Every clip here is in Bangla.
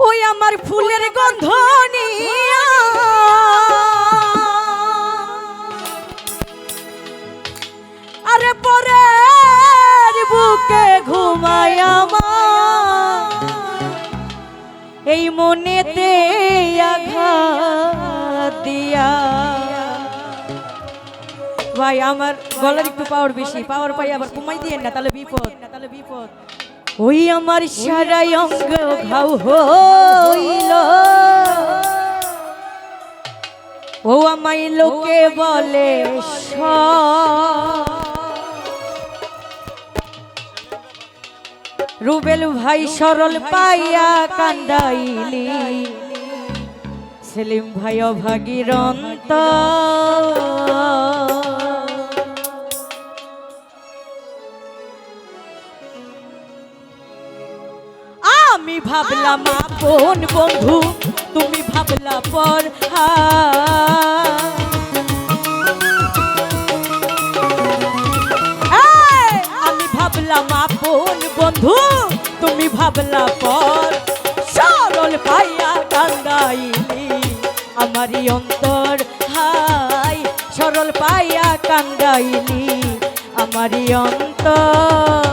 ওই আমার ফুলের গন্ধ নিয়া আরে পরের বুকে ঘুমায় আমার এই মনেতে আঘাত দিয়া। ভাই আমার গলার একটু পাওয়ার বেশি, পাওয়ার পাই আবার কমাই দিয়ে না তাহলে বিপদ। ওই আমার সারা অঙ্গ ঘাও হইল, ও আমায় লোকে বলে রুবেল ভাই সরল পাইয়া কান্দাইলি, সেলিম ভাই অভাগীর অন্তর। আমি ভাবলাম আপন বন্ধু, তুমি ভাবলা পর। আমি ভাবলাম আপন বন্ধু, তুমি ভাবলা পর। সরল পাইয়া কান্দাইলি আমারই অন্তর, হাই সরল পাইয়া কান্দাইলি আমারই অন্তর।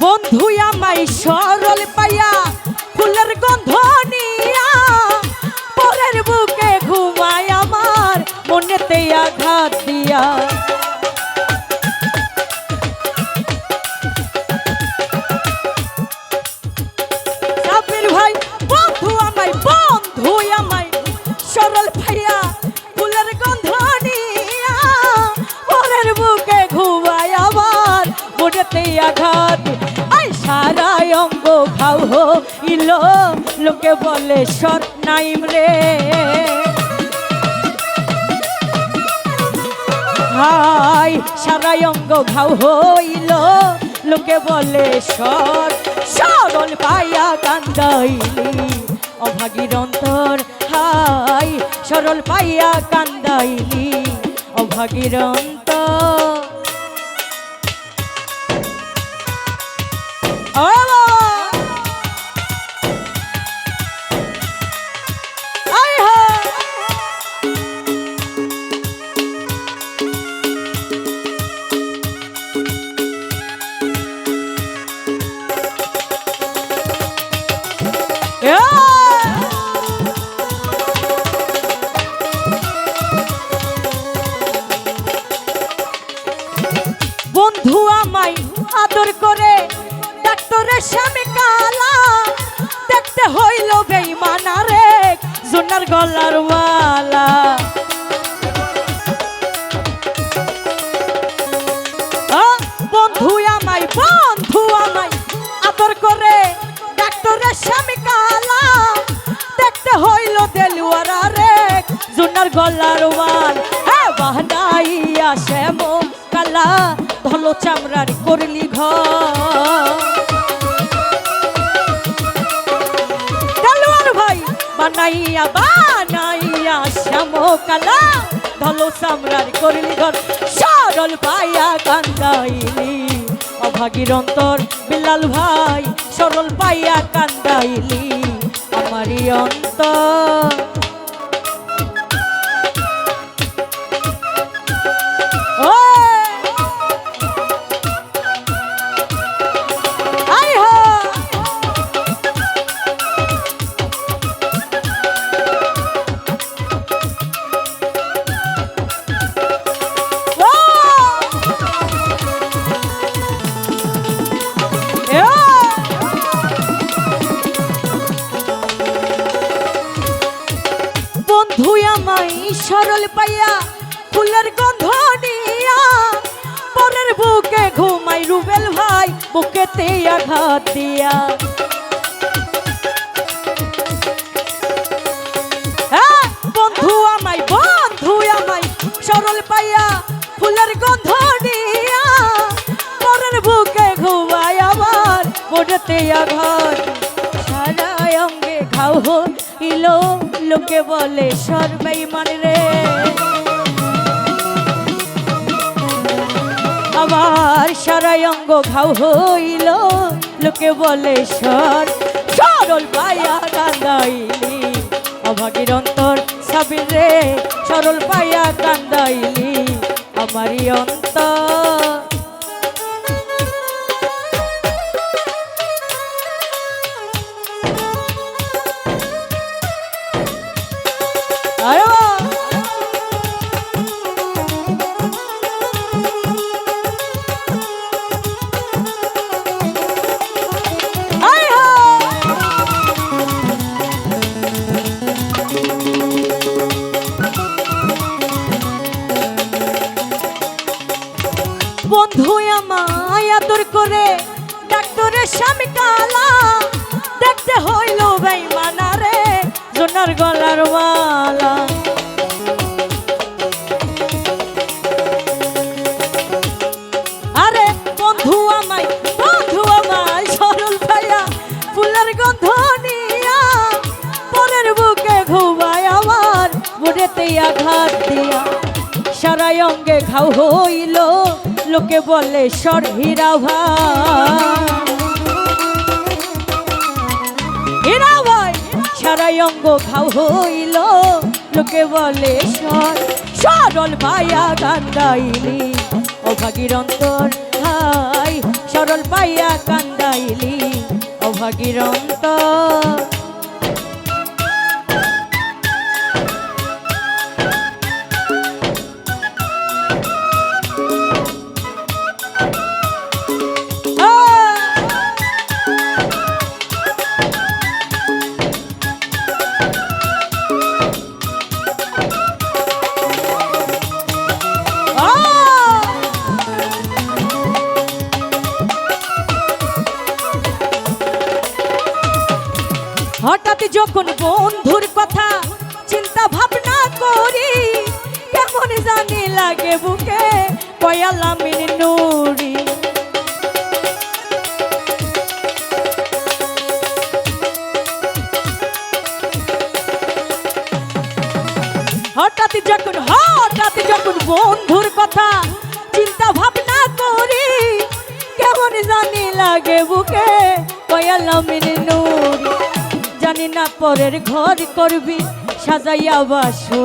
বন্ধু আমায় সরল পাইয়া ফুলের গন্ধ নিয়া পরের বুকে ঘুমায় আমার মনেতে আঘাত দিয়া। সাবির ভাই বন্ধু আমায় সরল পাইয়া ফুলের গন্ধ নিয়া পরের বুকে ঘুমায় আমার মনেতে আঘাত। সারা অঙ্গ ঘাও হইল, লোকে বলে সৎ নাইম রে। হাই সারা অঙ্গ ঘাও হইল, লোকে বলে সৎ। সরল পাইয়া কান্দাইলি অভাগীর অন্তর, হাই সরল পাইয়া কান্দাইলি অভাগীর অন্তর। বন্ধু আমায় আদর করে ডাক্তারের স্বামী কালা, দেখতে হইল বেঈমানা রে জোনার গলার মালা। বন্ধু আমায় আদর করে ডাক্তারের স্বামী কালা, দেখতে হইল দেলুয়ারা রে জোনার গলার মাল। বাহনাইয়া শ্যাম কালা ধলো চামড়ার করলি ঘর। দেলুয়ার ভাই বানাইয়া শ্যাম কালা ধলো চামড়ার করলি ঘর। সরল পাইয়া কান্দাইলি অভাগীর অন্তর, বিলাল ভাই সরল পাইয়া কান্দাইলি আমারই অন্তর। বন্ধু আমায় সরল পাইয়া ফুলের গন্ধ নিয়া পরের বুকে ঘুমাই রুবেল ভাই বুকেতে আঘাত দিয়া। আঘাত সারা অঙ্গে ঘাও হইল লোকে বলে সর্বেমান রে আমার সারা অঙ্গ ঘাও হইল লোকে বলে সরল পায়া কান্দাইলি অভাগীর অন্তর সাবির রে সরল পায়া কান্দাইলি আমারই অন্তর বন্ধু আমায় আদর করে ডাক্তারের স্বামী কালা দেখতে হইল বেঈমানা রে সোনার গলার মালা আরে বন্ধু আমায় সরল ভাইয়া ফুলের গন্ধ নিয়া পরের বুকে ঘুমায় আমার বুড়েতে আঘাত দিয়া সারা অঙ্গে ঘাও হইল লোকে বলে সর হীরা ভাই সারা অঙ্গ ঘাও হইল লোকে বলে সরল পায়া কান্দাইলি অভাগীর অন্তর হাই সরল পায়া কান্দাইলি অভাগীর অন্তর হঠাৎ যখন বন্ধুর কথা চিন্তা ভাবনা করি কেমন জানি লাগে বুকে পয়ালামিন নুরি হঠাৎ যখন বন্ধুর কথা চিন্তা ভাবনা করি কেমন জানি লাগে বুকে পয়ালামিন নুরি জানি না পরের ঘর করবি সাজাইয়া বাসো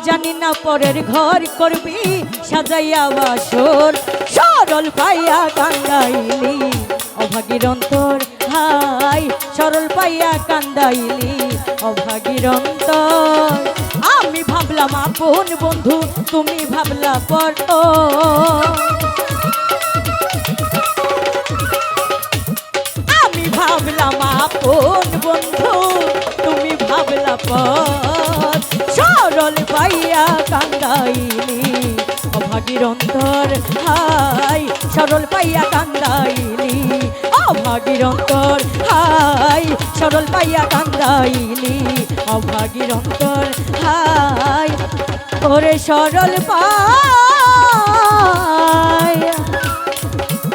জানি না পরের ঘর করবি সাজাইয়া বাসর সরল পাইয়া কান্দাইলি অভাগীর অন্তর হাই সরল পাইয়া কান্দাইলি অভাগীর অন্তর আমি ভাবলাম আপন বন্ধু তুমি ভাবলা পর ভাবলাম আপন বন্ধু তুমি ভাবলা পর সরল পাইয়া কান্দাইলি অভাগীর অন্তর হাই সরল পাইয়া কান্দাইলি অভাগীর অন্তর হাই সরল পাইয়া কান্দাইলি অভাগীর অন্তর হাই ওরে সরল পাইয়া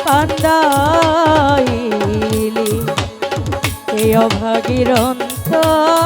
কান্দাইলি অভাগীর অন্তর